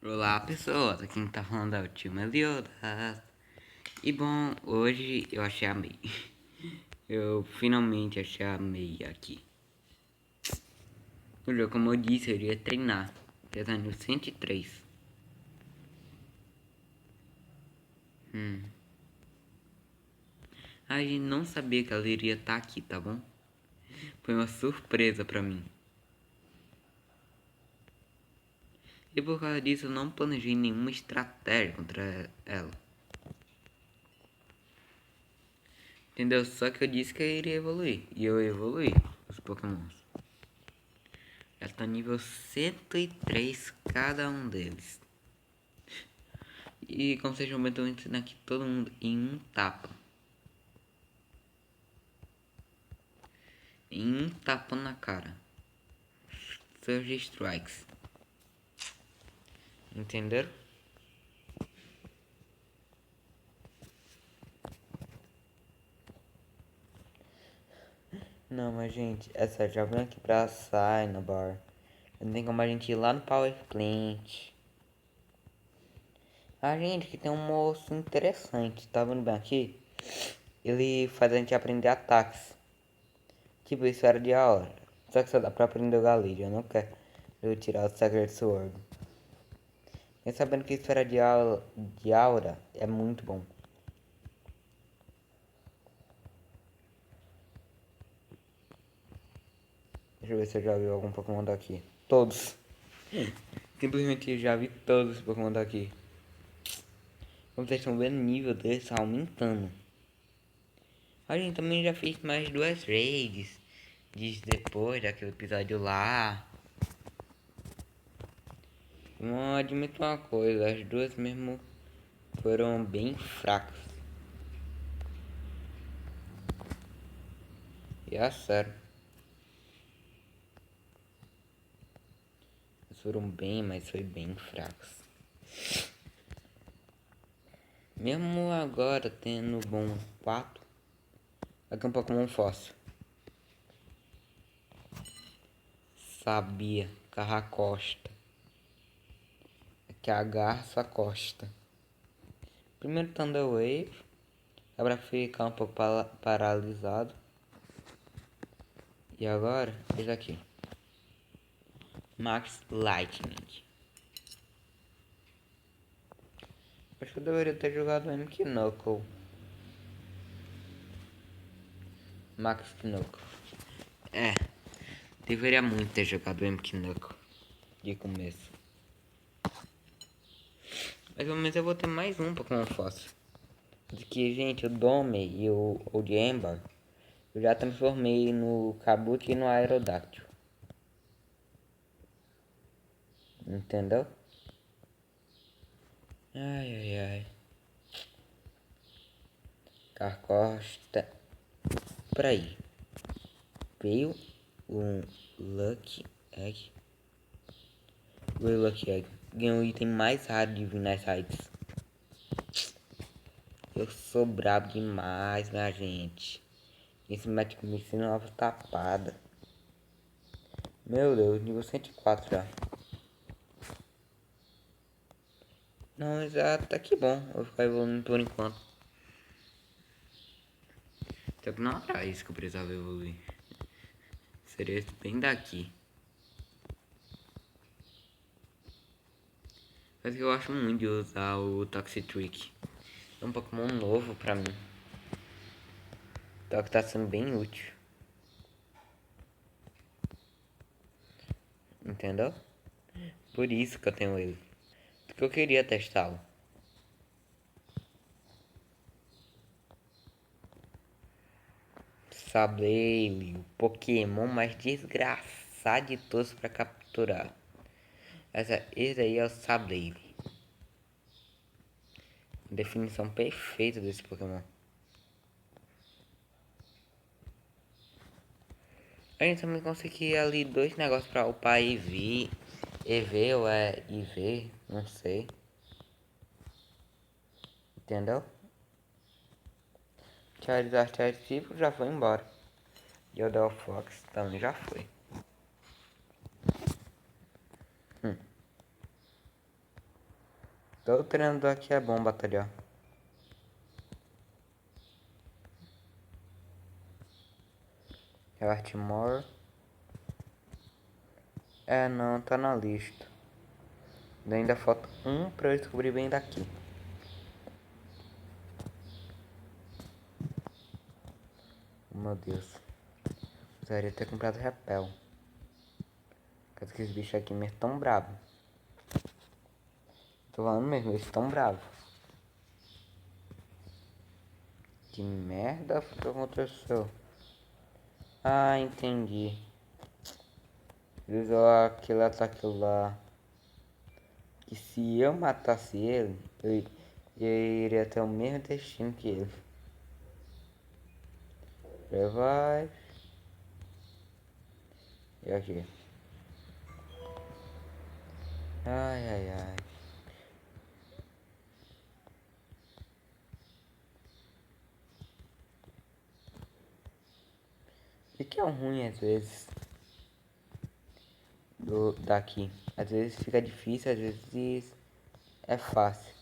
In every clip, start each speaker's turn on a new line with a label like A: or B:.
A: Olá pessoas, aqui quem tá falando é o tio Meliodas. E bom, hoje eu achei a Mei. Eu finalmente achei a Mei aqui. O jogo, como eu disse, eu iria treinar. Já tá no 103. A gente não sabia que ela iria estar aqui, tá bom? Foi uma surpresa pra mim. E por causa disso eu não planejei nenhuma estratégia contra ela. Entendeu? Só que eu disse que eu iria evoluir. E eu evoluí os pokémons. Já tá nível 103 cada um deles. E como vocês vão ver, eu tô ensinando aqui todo mundo em um tapa. Em um tapa na cara. Surge Strikes. Entenderam? Não, mas gente, essa já vem aqui pra Cinnabar. Não tem como a gente ir lá no Power Plant. A gente que tem um moço interessante, tá vendo bem aqui? Ele faz a gente aprender ataques. Tipo, esfera de aura. Só que só dá pra aprender o Galileo, eu não quero eu tirar o Sacred Sword. E sabendo que esfera de aura é muito bom. Deixa eu ver se eu já vi algum Pokémon daqui. Todos. Simplesmente já vi todos os Pokémon daqui. Como vocês estão vendo, o nível deles tá aumentando. A gente também já fez mais duas raids. Diz depois daquele episódio lá. Não admito uma coisa, as duas mesmo foram bem fracas. E é sério. Elas foram bem, mas foi bem fracas. Mesmo agora tendo bom 4, aqui é um Pokémon fóssil. Sabia, Carracosta. Aqui é a Garça Costa. Primeiro Thunder Wave. É pra ficar um pouco paralisado. E agora, esse aqui. Max Lightning. Acho que eu deveria ter jogado o MK Knuckle. Max Knuckle. É, deveria muito ter jogado o MK Knuckle de começo. Mas pelo menos eu vou ter mais um Pokémon fácil. De que, gente, o Dome e o Ember eu já transformei no Kabuto e no Aerodactyl. Entendeu? Ai, ai, ai. Carcosta. Por aí. Veio um Lucky Egg. Veio o Lucky Egg. Ganhou o item mais raro de vir nas raids. Eu sou brabo demais, minha gente. Esse médico me ensina uma tapada. Meu Deus, nível 104 já. Não, já tá que bom. Eu vou ficar evoluindo por enquanto. Só que não era isso que eu precisava evoluir. Seria bem daqui. Mas eu gosto muito de usar o Toxitrick. É um Pokémon novo pra mim. Então que tá sendo bem útil. Entendeu? Por isso que eu tenho ele. Porque eu queria testá-lo. Sableye, o Pokémon mais desgraçado de todos pra capturar. Esse aí é o Sableye. Definição perfeita desse Pokémon. A gente também conseguia ali dois negócios pra upar EV ou é IV, não sei. Entendeu? Charizard tipo já foi embora. E o Delphox também já foi. Todo treinador aqui é bom batalhar. É o Artmore. É, não, tá na lista. Ainda falta um pra eu descobrir bem daqui. Meu Deus. Precisaria ter comprado repel. Caso que esses bichos aqui mesmo tão bravos. Tô falando mesmo, eles tão bravos. Que merda foi que aconteceu? Ah, entendi. Ele usou aquele ataque lá. Que se eu matasse ele, eu iria ter o mesmo destino que ele. Revive. E aqui. Ai, ai, ai. E que é um ruim às vezes daqui. Às vezes fica difícil, às vezes é fácil.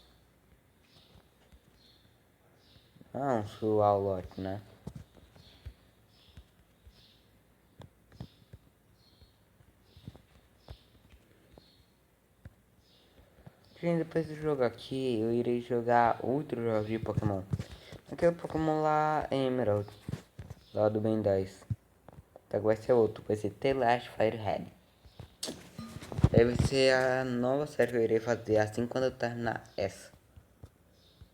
A: Não, suar o lote, né? Gente, depois do jogo aqui, eu irei jogar outro jogo de Pokémon. Aquele Pokémon lá, Emerald. Lá do Ben 10. Então vai ser outro, vai ser The Last Firehead. Aí vai ser a nova série que eu irei fazer assim quando eu terminar essa.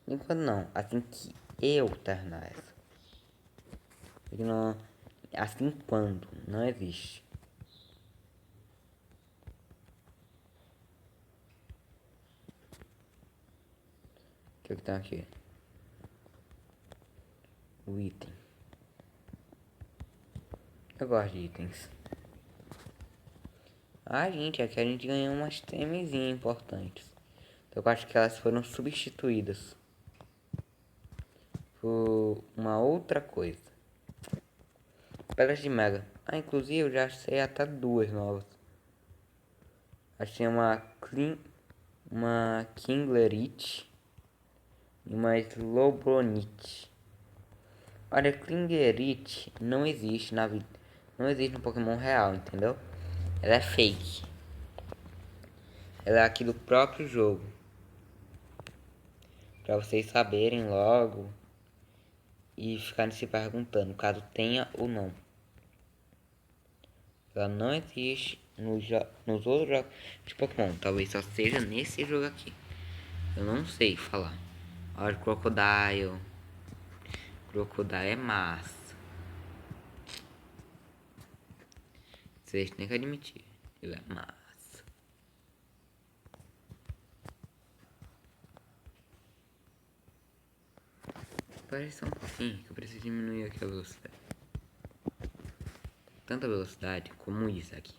A: Enquanto não, assim que eu terminar essa. Porque não, assim quando, não existe. O que tem aqui? O item. Eu gosto de itens. Ah, gente, aqui a gente ganhou umas temezinhas importantes. Então eu acho que elas foram substituídas por uma outra coisa. Pedras de Mega. Ah, inclusive eu já sei até duas novas. Achei uma Kinglerite e uma Slowbronite. Olha, Klingerite não existe na vida. Não existe no Pokémon real, entendeu? Ela é fake. Ela é aqui do próprio jogo. Pra vocês saberem logo e ficarem se perguntando caso tenha ou não. Ela não existe nos outros jogos de Pokémon. Talvez só seja nesse jogo aqui. Eu não sei falar. Olha, Crocodile. Crocodile é massa. Vocês têm que admitir. Ele é massa. Parece só um pouquinho que eu preciso diminuir aqui a velocidade. Tanta velocidade como isso aqui.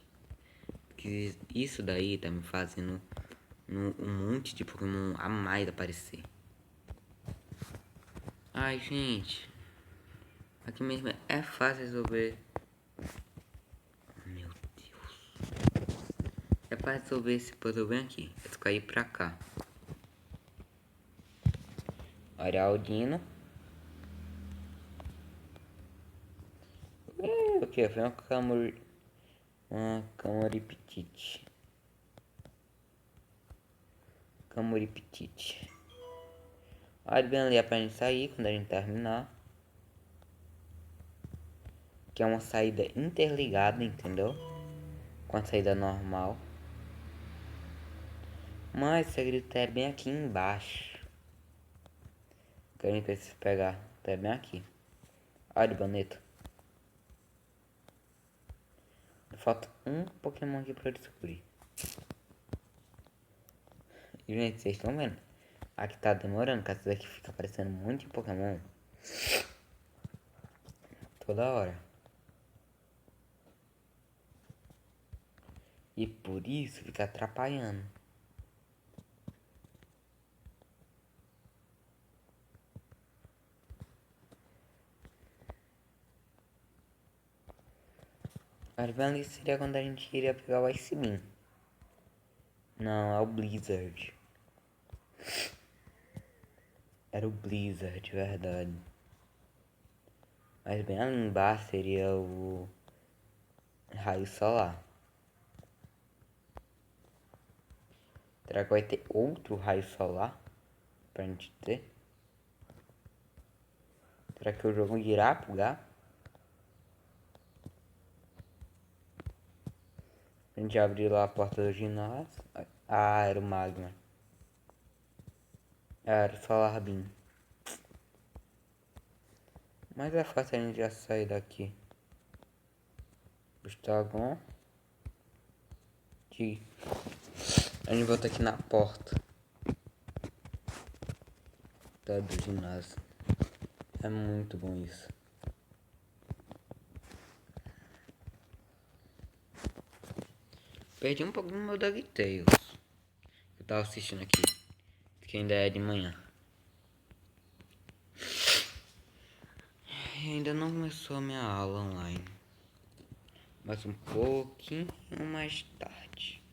A: Que isso daí tá me fazendo um monte de Pokémon a mais aparecer. Ai, gente. Aqui mesmo é fácil resolver. Meu Deus. É fácil resolver esse puzzle bem aqui. É só cair pra cá. Araldino. O que? Foi uma Camuriptite. Camuriptite. Olha bem ali é pra gente sair quando a gente terminar. Que é uma saída interligada, entendeu? Com a saída normal. Mas o segredo é bem aqui embaixo. Que a gente precisa pegar. Tá bem aqui. Olha, bonito. Falta um Pokémon aqui pra eu descobrir. E, gente, vocês estão vendo? Aqui tá demorando, que essa daqui fica aparecendo muito Pokémon. Toda hora. E por isso fica atrapalhando. Mas bem ali seria quando a gente iria pegar o Ice Beam. Não, é o Blizzard. Era o Blizzard, de verdade. Mas bem ali embaixo seria o raio solar. Será que vai ter outro raio solar pra gente ter? Será que o jogo irá bugar? A gente abriu lá a porta do ginásio. Ah, era o Magma. Era o Solar Beam. Mas é fácil a gente já sair daqui. Gustavo. A gente volta aqui na porta do ginásio. É muito bom isso. Perdi um pouco do meu DuckTales. Eu tava assistindo aqui. Que ainda é de manhã. E ainda não começou a minha aula online. Mas um pouquinho mais tarde.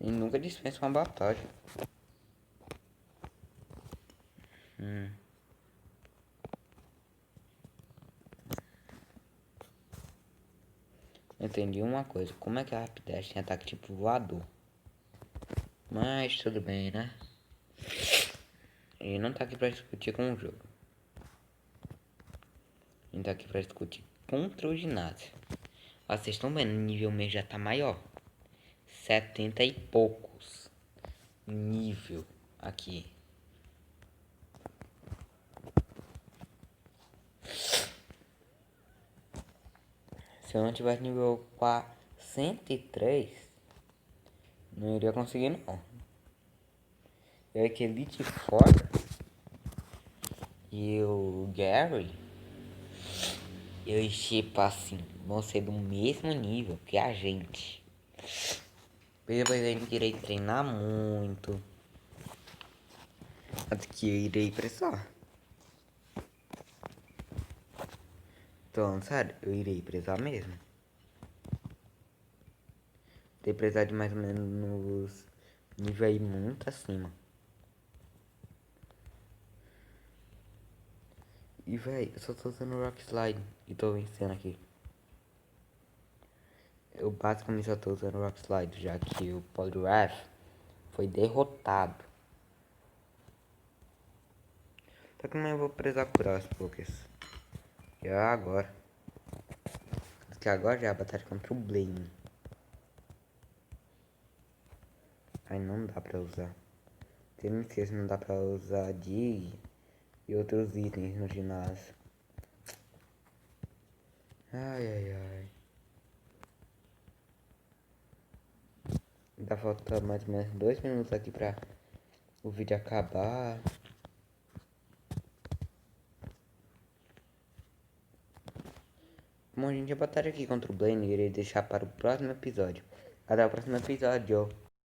A: E nunca dispensa uma batalha. Entendi uma coisa. Como é que a Rapidash tem ataque tipo voador? Mas tudo bem, né? Ele não tá aqui pra discutir com o jogo. Ele tá aqui pra discutir contra o ginásio. Ó, vocês estão vendo, o nível meu já tá maior. 70 e poucos. Nível aqui. Se eu não tivesse nível 103, não iria conseguir não. É que Elite Foda e o Gary, eles tipo assim, vão ser do mesmo nível que a gente. Depois a gente irei treinar muito. Até que eu irei precisar. Então, sério, eu irei precisar mesmo. Tem que precisar de mais ou menos nos nível aí muito acima. E véi, eu só tô usando Rock Slide e tô vencendo aqui. Eu basicamente só tô usando Rock Slide, já que o Poliwrath foi derrotado. Só que eu vou precisar curar as poucas. Já agora. Porque agora já é a batalha contra o Blaine. Aí não dá pra usar. Se eu não esqueço, não dá pra usar Dig e outros itens no ginásio. Ai, ai, ai. Ainda falta mais ou menos 2 minutos aqui pra o vídeo acabar. Bom, gente, a batalha aqui contra o Blaine irei deixar para o próximo episódio. Até o próximo episódio.